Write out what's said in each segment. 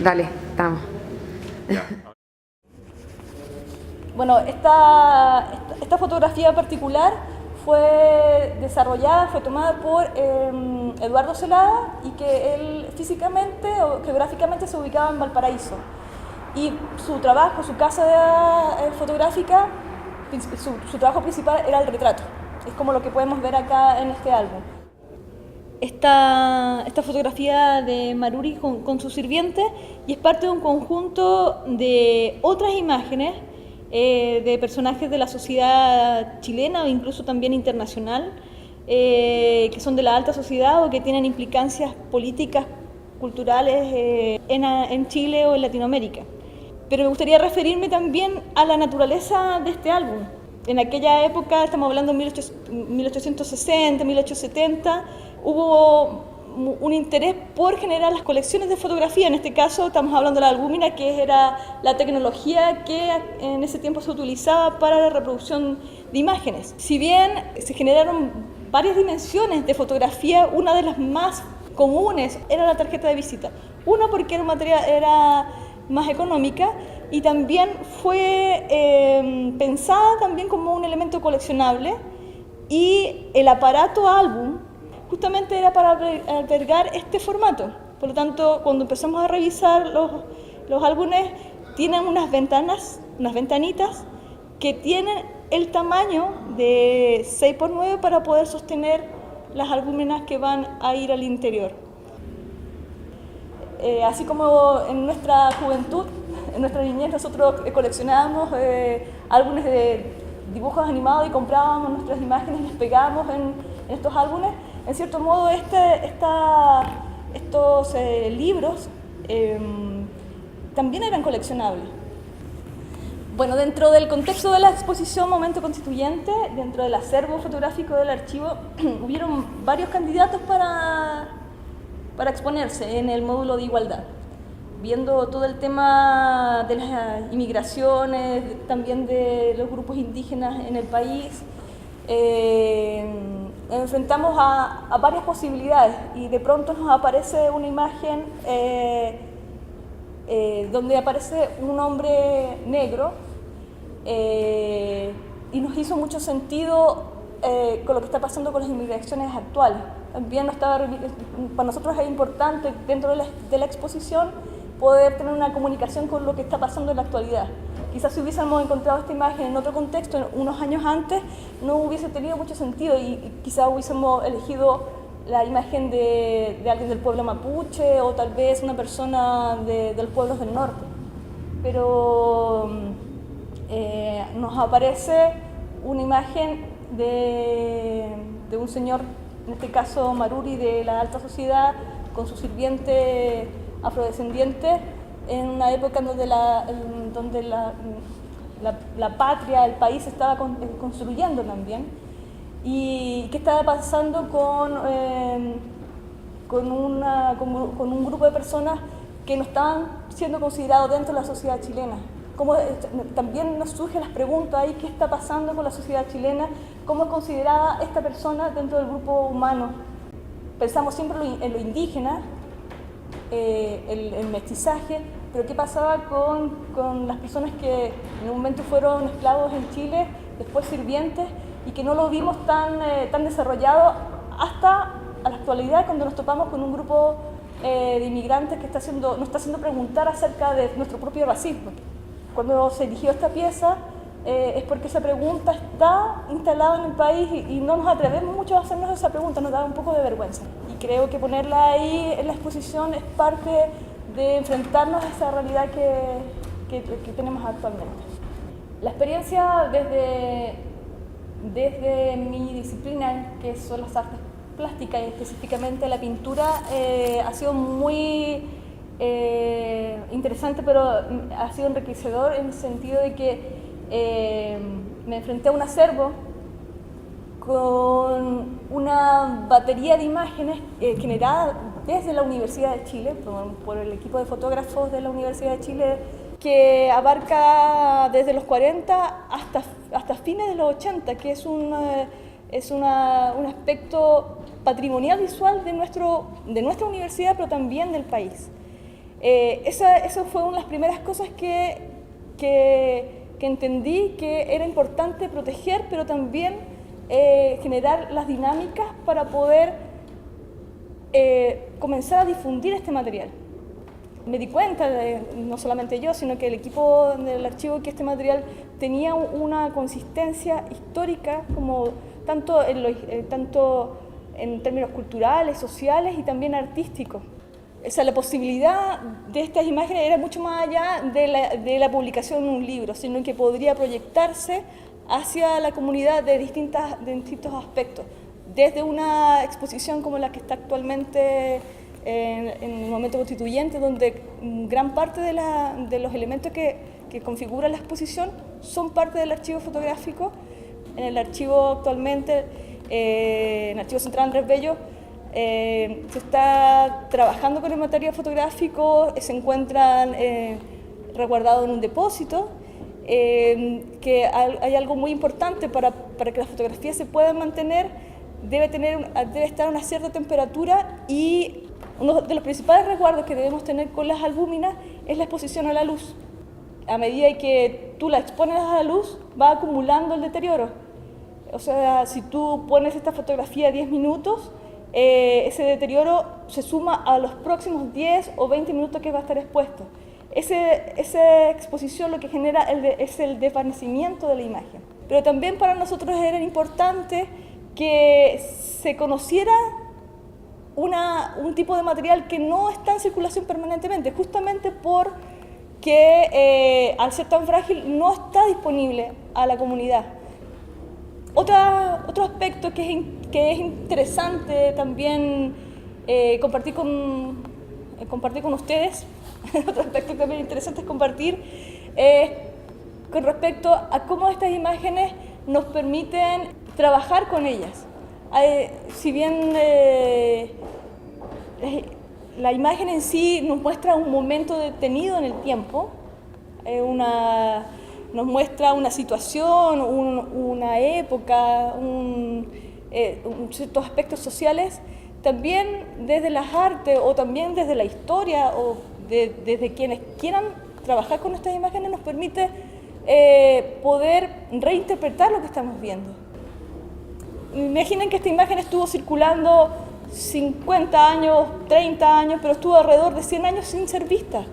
Dale, estamos. Bueno, esta fotografía en particular fue desarrollada, fue tomada por Eduardo Celada, y que él físicamente o geográficamente se ubicaba en Valparaíso. Y su trabajo, su casa fotográfica, su trabajo principal era el retrato. Es como lo que podemos ver acá en este álbum. Esta fotografía de Maruri con su sirviente, y es parte de un conjunto de otras imágenes de personajes de la sociedad chilena o incluso también internacional, que son de la alta sociedad o que tienen implicancias políticas, culturales en Chile o en Latinoamérica. Pero me gustaría referirme también a la naturaleza de este álbum. En aquella época, estamos hablando de 1860, 1870, hubo un interés por generar las colecciones de fotografía. En este caso estamos hablando de la albúmina, que era la tecnología que en ese tiempo se utilizaba para la reproducción de imágenes. Si bien se generaron varias dimensiones de fotografía, una de las más comunes era la tarjeta de visita. Una, porque era más económica, y también fue pensada también como un elemento coleccionable, y el aparato álbum justamente era para albergar este formato. Por lo tanto, cuando empezamos a revisar los álbumes, tienen unas ventanitas que tienen el tamaño de 6x9 para poder sostener las albúminas que van a ir al interior. Así como en nuestra juventud, en nuestra niñez, nosotros coleccionábamos álbumes de dibujos animados y comprábamos nuestras imágenes y las pegábamos en estos álbumes. En cierto modo, estos libros también eran coleccionables. Bueno, dentro del contexto de la exposición Momento Constituyente, dentro del acervo fotográfico del archivo, hubieron varios candidatos para exponerse en el módulo de igualdad, viendo todo el tema de las inmigraciones, también de los grupos indígenas en el país. Enfrentamos a varias posibilidades, y de pronto nos aparece una imagen donde aparece un hombre negro, y nos hizo mucho sentido con lo que está pasando con las inmigraciones actuales. También para nosotros es importante, dentro de la exposición, poder tener una comunicación con lo que está pasando en la actualidad. Quizás si hubiésemos encontrado esta imagen en otro contexto, unos años antes, no hubiese tenido mucho sentido, y quizás hubiésemos elegido la imagen de alguien del pueblo mapuche, o tal vez una persona de los pueblos del norte. Pero nos aparece una imagen de un señor, en este caso Maruri, de la alta sociedad, con su sirviente afrodescendiente, en una época en donde la patria, el país se estaba construyendo también. ¿Y qué estaba pasando con un grupo de personas que no estaban siendo considerados dentro de la sociedad chilena? También nos surgen las preguntas ahí: ¿qué está pasando con la sociedad chilena? ¿Cómo es considerada esta persona dentro del grupo humano? Pensamos siempre en lo indígena, el mestizaje, pero ¿qué pasaba con las personas que en un momento fueron esclavos en Chile, después sirvientes, y que no lo vimos tan desarrollado hasta a la actualidad, cuando nos topamos con un grupo de inmigrantes que nos está haciendo preguntar acerca de nuestro propio racismo? Cuando se eligió esta pieza, es porque esa pregunta está instalada en el país, y no nos atrevemos mucho a hacernos esa pregunta, nos da un poco de vergüenza. Y creo que ponerla ahí en la exposición es parte de enfrentarnos a esa realidad que tenemos actualmente. La experiencia desde mi disciplina, que son las artes plásticas y específicamente la pintura, ha sido muy interesante, pero ha sido enriquecedor en el sentido de que me enfrenté a un acervo con una batería de imágenes generada desde la Universidad de Chile, por el equipo de fotógrafos de la Universidad de Chile, que abarca desde los 40 hasta fines de los 80, que es un aspecto patrimonial visual de nuestra universidad, pero también del país. Eso fue una de las primeras cosas que entendí que era importante proteger, pero también generar las dinámicas para poder comenzar a difundir este material. Me di cuenta, no solamente yo, sino que el equipo del archivo, que este material tenía una consistencia histórica, como tanto en términos culturales, sociales y también artísticos. O sea, la posibilidad de estas imágenes era mucho más allá de la publicación en un libro, sino que podría proyectarse hacia la comunidad de distintos aspectos, desde una exposición como la que está actualmente en el momento constituyente, donde gran parte de los elementos que configuran la exposición son parte del archivo fotográfico. En el archivo actualmente, en el Archivo Central Andrés Bello, se está trabajando con el material fotográfico, se encuentran resguardados en un depósito, que hay algo muy importante para que las fotografías se puedan mantener, debe estar a una cierta temperatura, y uno de los principales resguardos que debemos tener con las albúminas es la exposición a la luz. A medida que tú la expones a la luz, va acumulando el deterioro. O sea, si tú pones esta fotografía 10 minutos, ese deterioro se suma a los próximos 10 o 20 minutos que va a estar expuesto. Esa exposición lo que genera es el desvanecimiento de la imagen. Pero también para nosotros era importante que se conociera un tipo de material que no está en circulación permanentemente, justamente porque al ser tan frágil no está disponible a la comunidad. Otro aspecto que es interesante también compartir con ustedes, otro aspecto que también es interesante compartir, con respecto a cómo estas imágenes nos permiten trabajar con ellas. Si bien la imagen en sí nos muestra un momento detenido en el tiempo, nos muestra una situación, una época, ciertos aspectos sociales, también desde las artes o también desde la historia o desde quienes quieran trabajar con estas imágenes, nos permite poder reinterpretar lo que estamos viendo. Imaginen que esta imagen estuvo circulando 50 años, 30 años, pero estuvo alrededor de 100 años sin ser vista.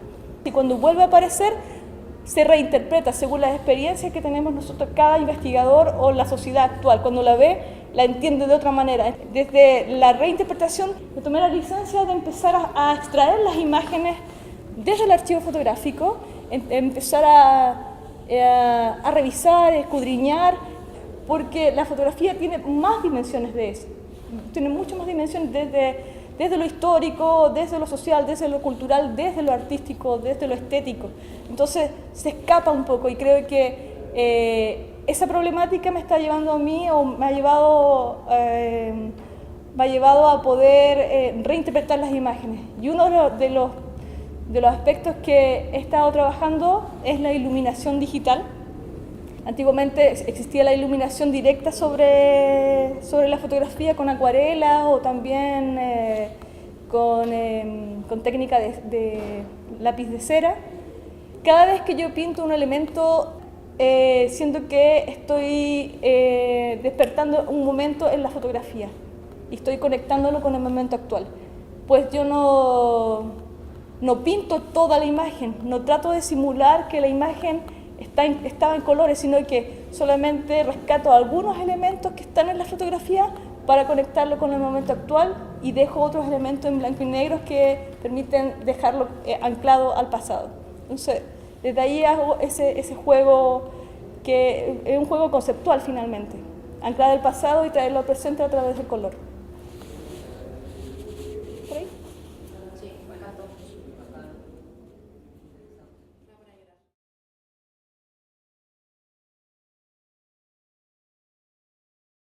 Y cuando vuelve a aparecer, se reinterpreta según las experiencias que tenemos nosotros, cada investigador o la sociedad actual. Cuando la ve, la entiende de otra manera. Desde la reinterpretación, me tomé la licencia de empezar a extraer las imágenes desde el archivo fotográfico, empezar a revisar, escudriñar, porque la fotografía tiene más dimensiones de eso. Tiene muchas más dimensiones desde lo histórico, desde lo social, desde lo cultural, desde lo artístico, desde lo estético. Entonces se escapa un poco, y creo que esa problemática me está llevando a mí, o me ha llevado a poder reinterpretar las imágenes. Y uno de los aspectos que he estado trabajando es la iluminación digital. Antiguamente existía la iluminación directa sobre la fotografía con acuarela o también con técnica de lápiz de cera. Cada vez que yo pinto un elemento, siento que estoy despertando un momento en la fotografía y estoy conectándolo con el momento actual. Pues yo no pinto toda la imagen, no trato de simular que la imagen estaba en colores, sino que solamente rescato algunos elementos que están en la fotografía para conectarlo con el momento actual, y dejo otros elementos en blanco y negro que permiten dejarlo anclado al pasado. Entonces, desde ahí hago ese juego, que es un juego conceptual finalmente, anclar el pasado y traerlo al presente a través del color.